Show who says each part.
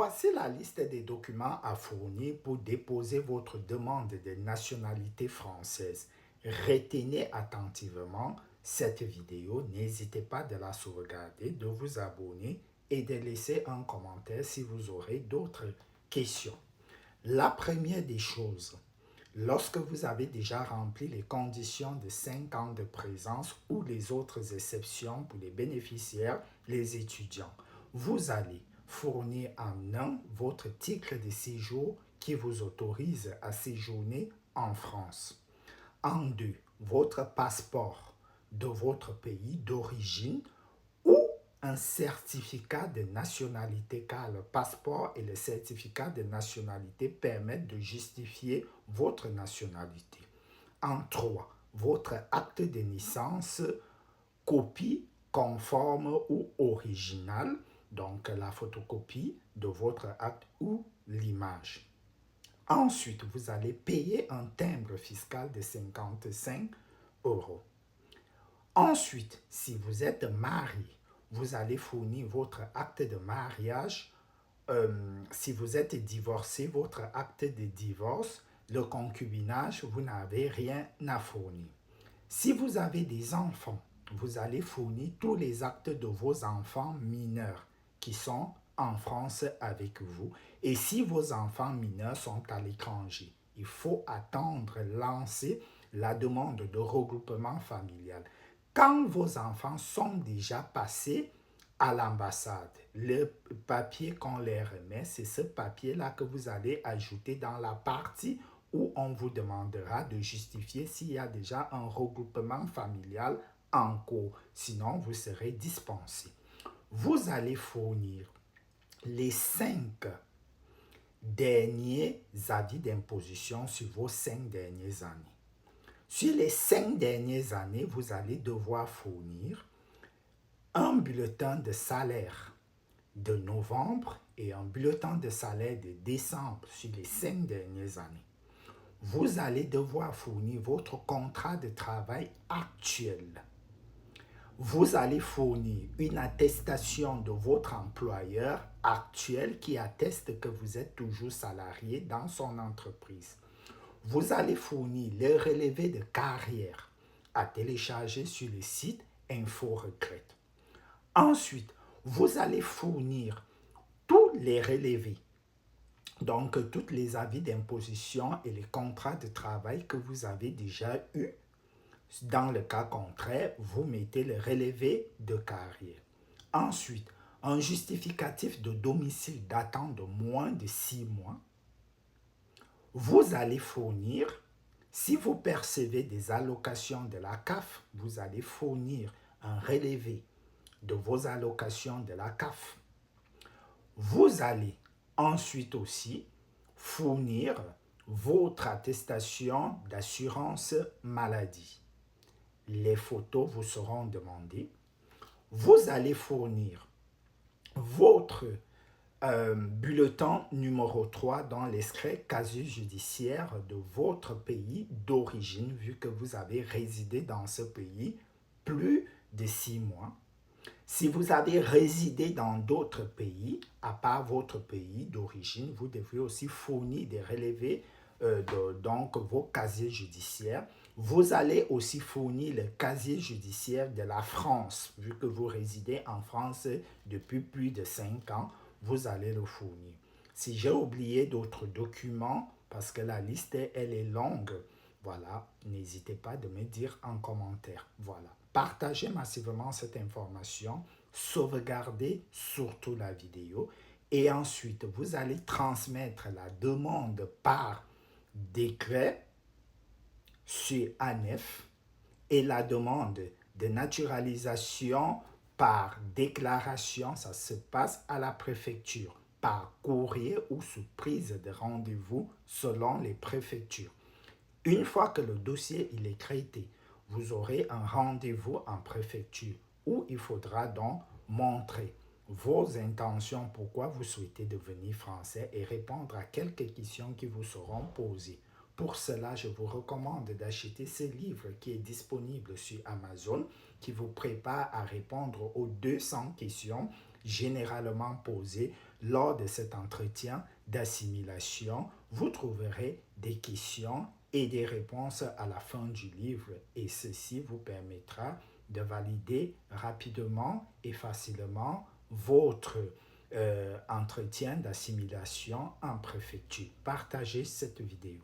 Speaker 1: Voici la liste des documents à fournir pour déposer votre demande de nationalité française. Retenez attentivement cette vidéo. N'hésitez pas de la sauvegarder, de vous abonner et de laisser un commentaire si vous aurez d'autres questions. La première des choses, lorsque vous avez déjà rempli les conditions de 5 ans de présence ou les autres exceptions pour les bénéficiaires, les étudiants, vous allez fournir en un votre titre de séjour qui vous autorise à séjourner en France. En deux, votre passeport de votre pays d'origine ou un certificat de nationalité, car le passeport et le certificat de nationalité permettent de justifier votre nationalité. En trois, votre acte de naissance, copie conforme ou originale, donc la photocopie de votre acte ou l'image. Ensuite, vous allez payer un timbre fiscal de 55 euros. Ensuite, si vous êtes marié, vous allez fournir votre acte de mariage. Si vous êtes divorcé, votre acte de divorce, le concubinage, vous n'avez rien à fournir. Si vous avez des enfants, vous allez fournir tous les actes de vos enfants mineurs qui sont en France avec vous. Et si vos enfants mineurs sont à l'étranger, il faut attendre lancer la demande de regroupement familial. Quand vos enfants sont déjà passés à l'ambassade, le papier qu'on leur remet, c'est ce papier-là que vous allez ajouter dans la partie où on vous demandera de justifier s'il y a déjà un regroupement familial en cours. Sinon, vous serez dispensé. Vous allez fournir les 5 derniers avis d'imposition sur vos 5 dernières années. Sur les 5 dernières années, vous allez devoir fournir un bulletin de salaire de novembre et un bulletin de salaire de décembre sur les 5 dernières années. Vous allez devoir fournir votre contrat de travail actuel. Vous allez fournir une attestation de votre employeur actuel qui atteste que vous êtes toujours salarié dans son entreprise. Vous allez fournir le relevé de carrière à télécharger sur le site Info Retraite. Ensuite, vous allez fournir tous les relevés, donc tous les avis d'imposition et les contrats de travail que vous avez déjà eus. Dans le cas contraire, vous mettez le relevé de carrière. Ensuite, un justificatif de domicile datant de moins de 6 mois. Vous allez fournir, si vous percevez des allocations de la CAF, vous allez fournir un relevé de vos allocations de la CAF. Vous allez ensuite aussi fournir votre attestation d'assurance maladie. Les photos vous seront demandées. Vous allez fournir votre bulletin numéro 3 dans l'extrait casier judiciaire de votre pays d'origine, vu que vous avez résidé dans ce pays plus de 6 mois. Si vous avez résidé dans d'autres pays, à part votre pays d'origine, vous devez aussi fournir des relevés, donc vos casiers judiciaires. Vous allez aussi fournir le casier judiciaire de la France, vu que vous résidez en France depuis plus de 5 ans, vous allez le fournir. Si j'ai oublié d'autres documents, parce que la liste, elle est longue, voilà, n'hésitez pas de me dire en commentaire. Voilà. Partagez massivement cette information, sauvegardez surtout la vidéo et ensuite vous allez transmettre la demande par décret sur ANEF et la demande de naturalisation par déclaration, ça se passe à la préfecture, par courrier ou sous prise de rendez-vous selon les préfectures. Une fois que le dossier il est traité, vous aurez un rendez-vous en préfecture où il faudra donc montrer vos intentions, pourquoi vous souhaitez devenir français et répondre à quelques questions qui vous seront posées. Pour cela, je vous recommande d'acheter ce livre qui est disponible sur Amazon, qui vous prépare à répondre aux 200 questions généralement posées Lors de cet entretien d'assimilation, vous trouverez des questions et des réponses à la fin du livre et ceci vous permettra de valider rapidement et facilement votre entretien d'assimilation en préfecture. Partagez cette vidéo.